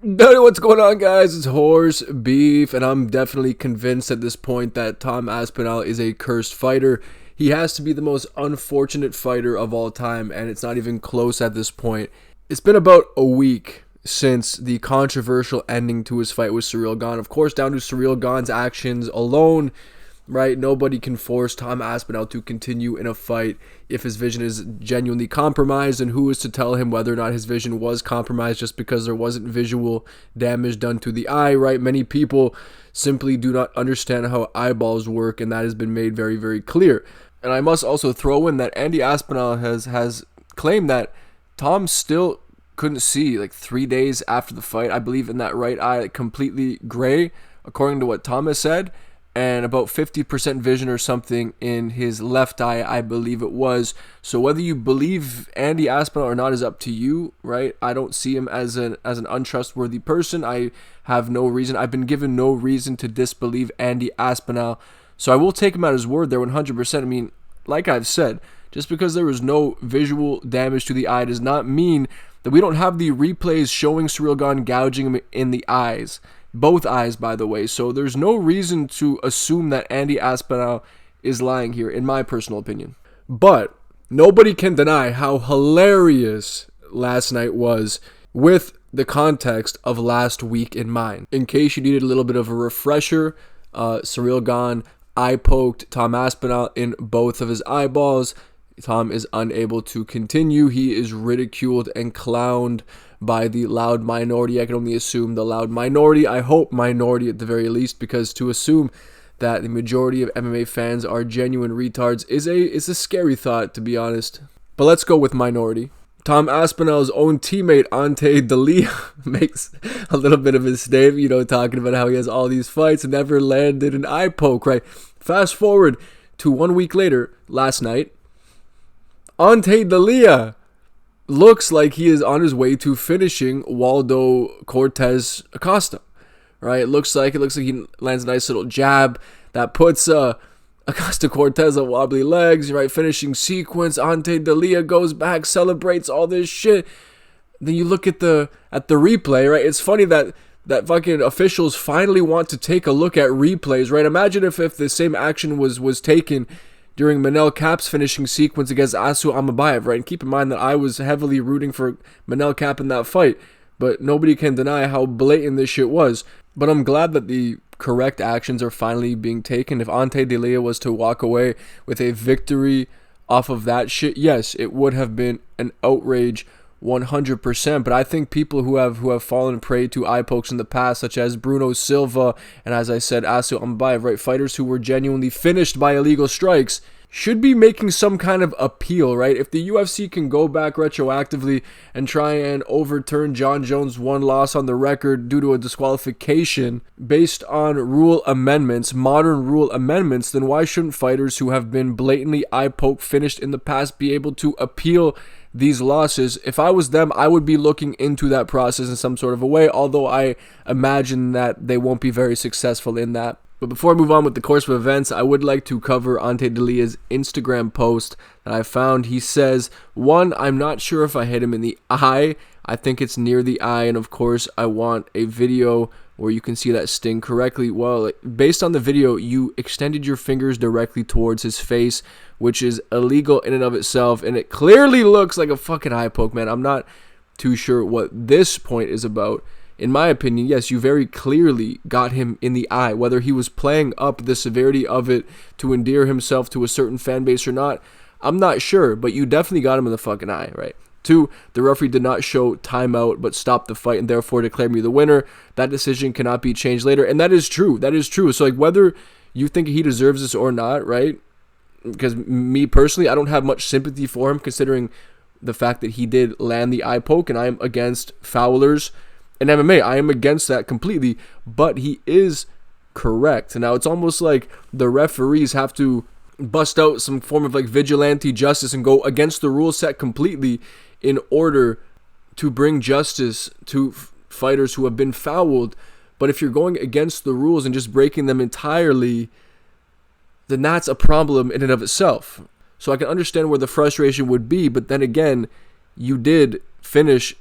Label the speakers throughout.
Speaker 1: Hey, what's going on, guys? It's Horse Beef, and I'm definitely convinced at this point that Tom Aspinall is a cursed fighter. He has to be the most unfortunate fighter of all time, and it's not even close at this point. It's been about a week since the controversial ending to his fight with Ciryl Gane. Of course, down to Ciryl Gane's actions alone, right? Nobody can force Tom Aspinall to continue in a fight if his vision is genuinely compromised, and who is to tell him whether or not his vision was compromised just because there wasn't visual damage done to the eye, right? Many people simply do not understand how eyeballs work, and that has been made very, very clear. And I must also throw in that Andy Aspinall has claimed that Tom still couldn't see like 3 days after the fight. I believe in that right eye, like, completely gray, according to what Tom has said, and about 50% vision or something in his left eye, I believe it was. So whether you believe Andy Aspinall or not is up to you, right? I don't see him as an untrustworthy person. I have no reason. I've been given no reason to disbelieve Andy Aspinall. So I will take him at his word there 100%. I mean, like I've said, just because there was no visual damage to the eye does not mean that we don't have the replays showing Ciryl Gane gouging him in the eyes. Both eyes, by the way. So there's no reason to assume that Andy Aspinall is lying here, in my personal opinion. But nobody can deny how hilarious last night was with the context of last week in mind. In case you needed a little bit of a refresher, Ciryl Gane eye poked Tom Aspinall in both of his eyeballs. Tom is unable to continue. He is ridiculed and clowned by the loud minority. I can only assume the loud minority. I hope minority at the very least, because to assume that the majority of MMA fans are genuine retards is a scary thought, to be honest. But let's go with minority. Tom Aspinall's own teammate, Ante Delija, makes a little bit of his statement, talking about how he has all these fights and never landed an eye poke, right? Fast forward to 1 week later, last night, Ante Delija looks like he is on his way to finishing Waldo Cortez Acosta, right? It looks like he lands a nice little jab that puts Acosta Cortez on wobbly legs, right? Finishing sequence. Ante Delija goes back, celebrates all this shit. Then you look at the replay, right? It's funny that fucking officials finally want to take a look at replays, right? Imagine if the same action was taken during Manel Kap's finishing sequence against Asu Amabayev, right? And keep in mind that I was heavily rooting for Manel Cap in that fight, but nobody can deny how blatant this shit was. But I'm glad that the correct actions are finally being taken. If Ante Delija was to walk away with a victory off of that shit, yes, it would have been an outrage 100%, but I think people who have fallen prey to eye pokes in the past, such as Bruno Silva and, as I said, Asu Amabayev, right, fighters who were genuinely finished by illegal strikes, should be making some kind of appeal, right? If the UFC can go back retroactively and try and overturn John Jones' one loss on the record due to a disqualification based on rule amendments, modern rule amendments, then why shouldn't fighters who have been blatantly eye poke finished in the past be able to appeal these losses? If I was them, I would be looking into that process in some sort of a way, although I imagine that they won't be very successful in that. But before I move on with the course of events, I would like to cover Ante Delija's Instagram post that I found. He says, 1, I'm not sure if I hit him in the eye. I think it's near the eye, and of course, I want a video where you can see that sting correctly. Well, based on the video, you extended your fingers directly towards his face, which is illegal in and of itself, and it clearly looks like a fucking eye poke, man. I'm not too sure what this point is about. In my opinion, yes, you very clearly got him in the eye. Whether he was playing up the severity of it to endear himself to a certain fan base or not, I'm not sure, but you definitely got him in the fucking eye, right? 2, the referee did not show timeout but stopped the fight and therefore declared me the winner. That decision cannot be changed later, and that is true. That is true. So, whether you think he deserves this or not, right? Because me personally, I don't have much sympathy for him, considering the fact that he did land the eye poke, and I am against foulers in MMA. I am against that completely, but he is correct. Now, it's almost like the referees have to bust out some form of vigilante justice and go against the rule set completely in order to bring justice to fighters who have been fouled. But if you're going against the rules and just breaking them entirely, then that's a problem in and of itself. So I can understand where the frustration would be, but then again, you did finish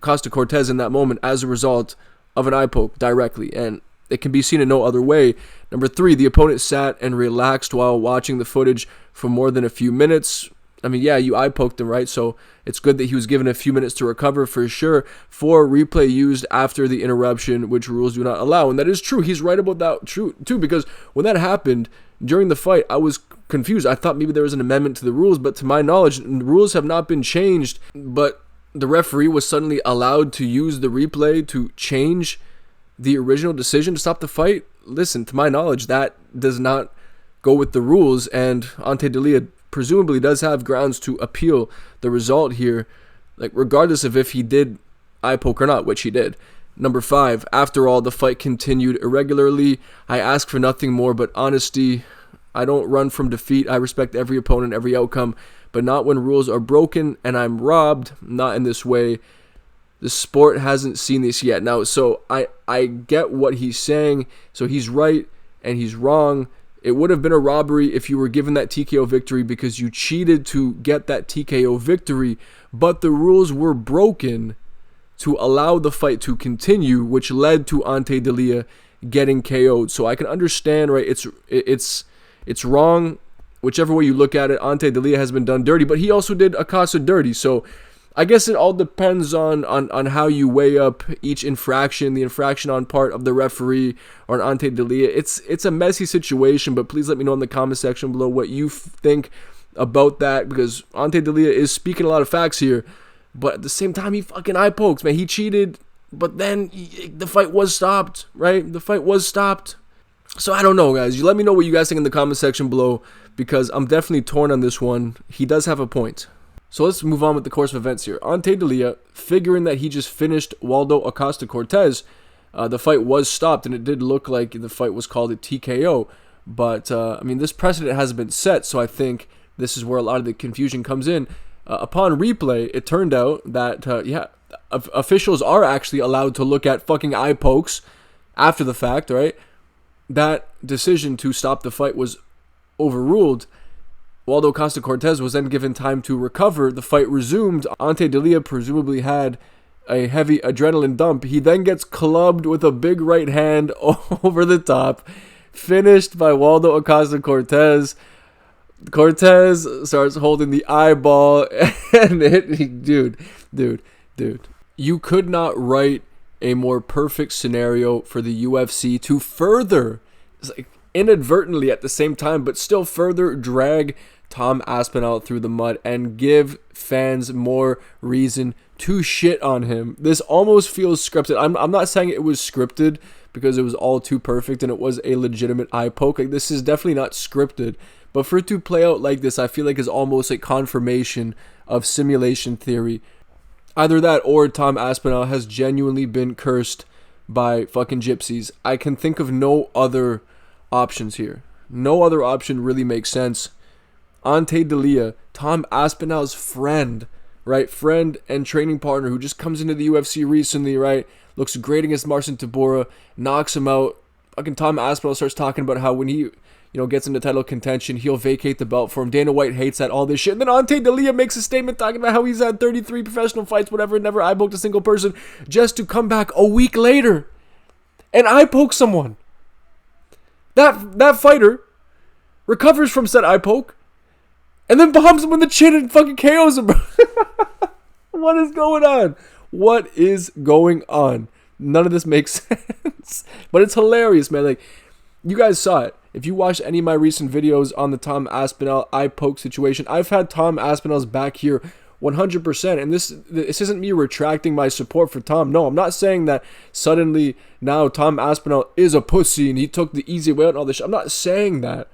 Speaker 1: Costa Cortez in that moment as a result of an eye poke directly, and it can be seen in no other way. Number 3, the opponent sat and relaxed while watching the footage for more than a few minutes. I mean, yeah, you eye poked him, right? So it's good that he was given a few minutes to recover for sure. 4, replay used after the interruption, which rules do not allow. And that is true. He's right about that too, because when that happened during the fight, I was confused. I thought maybe there was an amendment to the rules, but to my knowledge, the rules have not been changed. But the referee was suddenly allowed to use the replay to change the original decision to stop the fight. Listen, to my knowledge, that does not go with the rules, and Ante Delija presumably does have grounds to appeal the result here, like regardless of if he did eye poke or not, which he did. Number 5, after all, the fight continued irregularly. I ask for nothing more but honesty. I don't run from defeat. I respect every opponent, every outcome, but not when rules are broken and I'm robbed. Not in this way. The sport hasn't seen this yet. Now, so I get what he's saying. So he's right and he's wrong. It would have been a robbery if you were given that TKO victory because you cheated to get that TKO victory, but the rules were broken to allow the fight to continue, which led to Ante Delija getting KO'd. So I can understand, right? It's wrong, whichever way you look at it. Ante Delija has been done dirty, but he also did Acosta dirty. So I guess it all depends on how you weigh up each infraction, the infraction on part of the referee or on Ante Delija. It's a messy situation, but please let me know in the comment section below what you think about that, because Ante Delija is speaking a lot of facts here, but at the same time, he fucking eye pokes, man. He cheated, but then the fight was stopped, right? The fight was stopped. So I don't know, guys. You let me know what you guys think in the comment section below, because I'm definitely torn on this one. He does have a point. So let's move on with the course of events here. Ante Delija, figuring that he just finished Waldo Acosta Cortez, the fight was stopped, and it did look like the fight was called a TKO. But, I mean, this precedent hasn't been set, so I think this is where a lot of the confusion comes in. Upon replay, it turned out that, officials are actually allowed to look at fucking eye pokes after the fact, right? That decision to stop the fight was overruled. Waldo Costa Cortez was then given time to recover. The fight resumed. Ante Delija presumably had a heavy adrenaline dump. He then gets clubbed with a big right hand over the top, finished by Waldo Acosta Cortez. Cortez starts holding the eyeball, and dude. You could not write a more perfect scenario for the UFC to further, inadvertently at the same time, but still further drag Tom Aspinall through the mud and give fans more reason to shit on him. This almost feels scripted. I'm not saying it was scripted because it was all too perfect and it was a legitimate eye poke. Like, this is definitely not scripted. But for it to play out like this, I feel like is almost a confirmation of simulation theory. Either that or Tom Aspinall has genuinely been cursed by fucking gypsies. I can think of no other options here. No other option really makes sense. Ante Delija, Tom Aspinall's friend, right? Friend and training partner who just comes into the UFC recently, right? Looks great against Marcin Tybura, knocks him out. Fucking Tom Aspinall starts talking about how when he, gets into title contention, he'll vacate the belt for him. Dana White hates that, all this shit. And then Ante Delija makes a statement talking about how he's had 33 professional fights, whatever, never eye poked a single person, just to come back a week later and eye poke someone. That fighter recovers from said eye poke and then bombs him in the chin and fucking KOs him, bro. What is going on? What is going on? None of this makes sense. But it's hilarious, man. Like, you guys saw it. If you watched any of my recent videos on the Tom Aspinall eye poke situation, I've had Tom Aspinall's back here 100%. And this isn't me retracting my support for Tom. No, I'm not saying that suddenly now Tom Aspinall is a pussy and he took the easy way out and all this shit. I'm not saying that.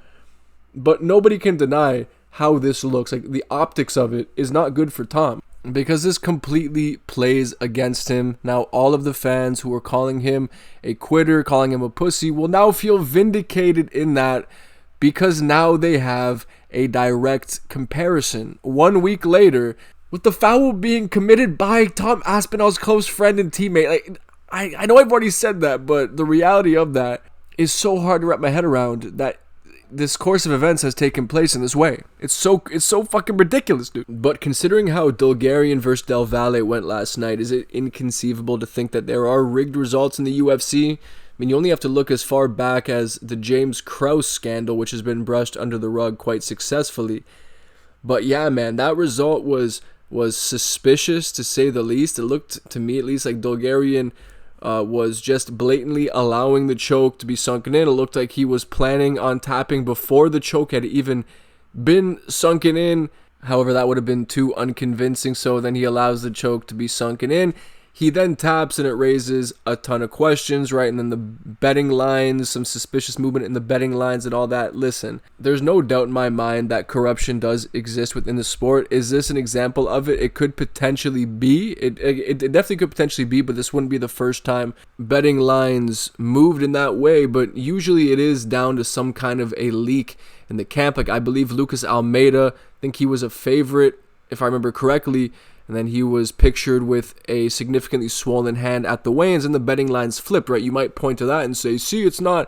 Speaker 1: But nobody can deny how this looks. Like, the optics of it is not good for Tom, because this completely plays against him. Now, all of the fans who are calling him a quitter, calling him a pussy, will now feel vindicated in that, because now they have a direct comparison 1 week later with the foul being committed by Tom Aspinall's close friend and teammate. Like, I know I've already said that, but the reality of that is so hard to wrap my head around, that this course of events has taken place in this way. It's so fucking ridiculous, dude. But considering how Bulgarian versus Del Valle went last night, is it inconceivable to think that there are rigged results in the UFC? I mean, you only have to look as far back as the James Krause scandal, which has been brushed under the rug quite successfully. But yeah, man, that result was suspicious, to say the least. It looked, to me at least, like Bulgarian was just blatantly allowing the choke to be sunken in. It looked like he was planning on tapping before the choke had even been sunken in. However, that would have been too unconvincing, so then he allows the choke to be sunken in. He then taps, and it raises a ton of questions, right? And then the betting lines, some suspicious movement in the betting lines and all that. Listen, there's no doubt in my mind that corruption does exist within the sport. Is this an example of it? It could potentially be. It definitely could potentially be, but this wouldn't be the first time betting lines moved in that way. But usually it is down to some kind of a leak in the camp. Like, I believe Lucas Almeida, I think he was a favorite, if I remember correctly, and then he was pictured with a significantly swollen hand at the weigh-ins, and the betting lines flipped, right? You might point to that and say, see, it's not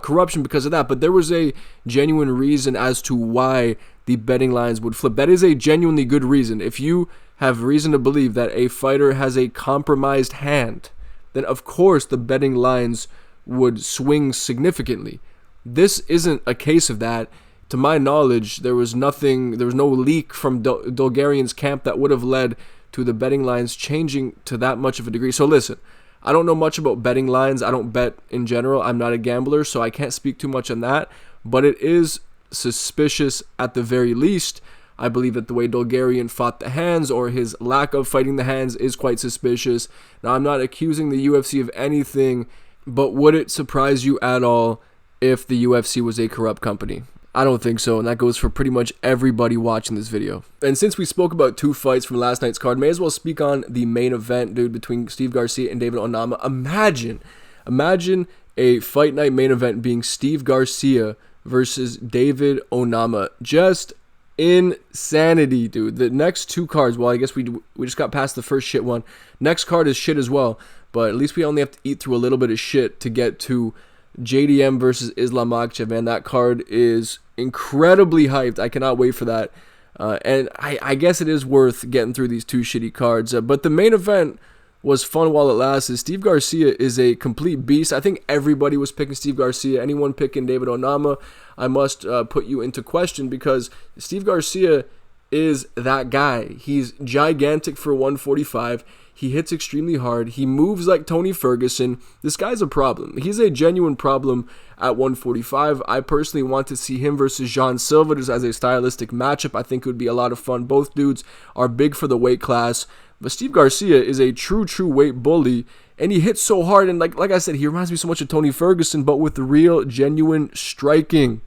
Speaker 1: corruption because of that, but there was a genuine reason as to why the betting lines would flip. That is a genuinely good reason. If you have reason to believe that a fighter has a compromised hand, then of course the betting lines would swing significantly. This isn't a case of that. To my knowledge, there was no leak from Bulgarian's camp that would have led to the betting lines changing to that much of a degree. So listen, I don't know much about betting lines. I don't bet in general. I'm not a gambler, so I can't speak too much on that. But it is suspicious at the very least. I believe that the way Bulgarian fought the hands, or his lack of fighting the hands, is quite suspicious. Now, I'm not accusing the UFC of anything, but would it surprise you at all if the UFC was a corrupt company? I don't think so, and that goes for pretty much everybody watching this video. And since we spoke about two fights from last night's card, may as well speak on the main event, dude, between Steve Garcia and David Onama. Imagine a fight night main event being Steve Garcia versus David Onama. Just insanity, dude. The next two cards, well, I guess we just got past the first shit one. Next card is shit as well, but at least we only have to eat through a little bit of shit to get to JDM versus Islam Makhachev, man. That card is incredibly hyped. I cannot wait for that. And I guess it is worth getting through these two shitty cards. But the main event was fun while it lasted. Steve Garcia is a complete beast. I think everybody was picking Steve Garcia. Anyone picking David Onama, I must put you into question, because Steve Garcia is that guy. He's gigantic for 145. He hits extremely hard. He moves like Tony Ferguson. This guy's a problem. He's a genuine problem at 145. I personally want to see him versus Jean Silva just as a stylistic matchup. I think it would be a lot of fun. Both dudes are big for the weight class. But Steve Garcia is a true weight bully. And he hits so hard. And like I said, he reminds me so much of Tony Ferguson, but with real, genuine striking.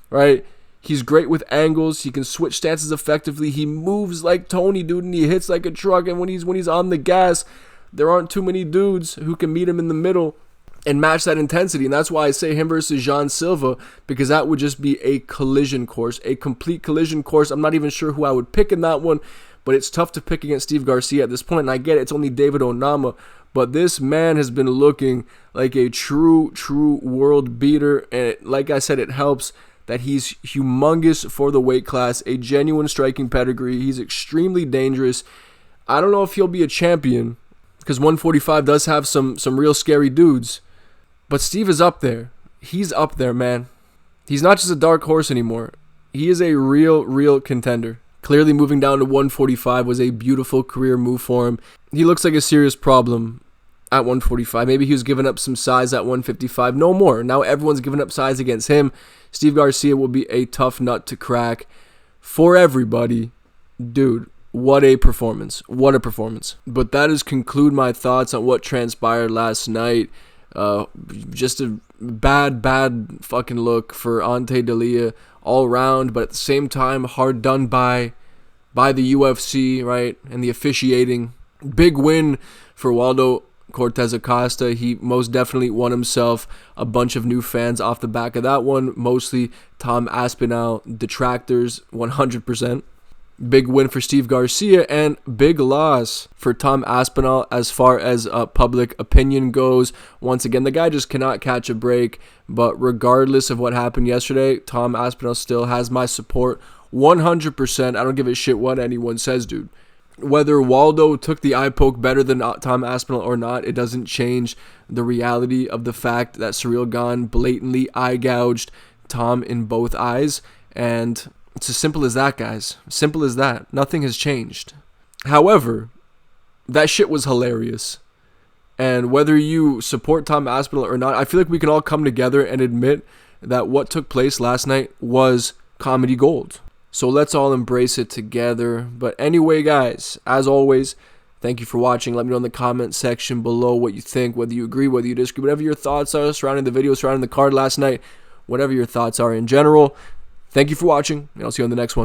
Speaker 1: Right? He's great with angles. He can switch stances effectively. He moves like Tony, dude, and he hits like a truck. And when he's on the gas, there aren't too many dudes who can meet him in the middle and match that intensity. And that's why I say him versus Jean Silva, because that would just be a collision course, a complete collision course. I'm not even sure who I would pick in that one, but it's tough to pick against Steve Garcia at this point. And I get it, it's only David Onama, but this man has been looking like a true world beater. And like I said, it helps that he's humongous for the weight class, a genuine striking pedigree. He's extremely dangerous. I don't know if he'll be a champion, because 145 does have some real scary dudes. But Steve is up there. He's up there, man. He's not just a dark horse anymore. He is a real contender. Clearly moving down to 145 was a beautiful career move for him. He looks like a serious problem at 145. Maybe he was giving up some size at 155. No more. Now everyone's giving up size against him. Steve Garcia will be a tough nut to crack for everybody. Dude, what a performance. What a performance. But that does conclude my thoughts on what transpired last night. Just a bad fucking look for Ante Delija all around, but at the same time, hard done by the UFC, right? And the officiating. Big win for Waldo Cortez Acosta. He most definitely won himself a bunch of new fans off the back of that one, mostly Tom Aspinall detractors, 100%. Big win for Steve Garcia and big loss for Tom Aspinall as far as public opinion goes. Once again, the guy just cannot catch a break. But regardless of what happened yesterday, Tom Aspinall still has my support 100%. I don't give a shit what anyone says, dude. Whether Waldo took the eye poke better than Tom Aspinall or not, it doesn't change the reality of the fact that Ciryl Gane blatantly eye gouged Tom in both eyes. And it's as simple as that, guys. Simple as that. Nothing has changed. However, that shit was hilarious. And whether you support Tom Aspinall or not, I feel like we can all come together and admit that what took place last night was comedy gold. So let's all embrace it together. But anyway, guys, as always, thank you for watching. Let me know in the comment section below what you think, whether you agree, whether you disagree, whatever your thoughts are surrounding the video, surrounding the card last night, whatever your thoughts are in general. Thank you for watching, and I'll see you on the next one.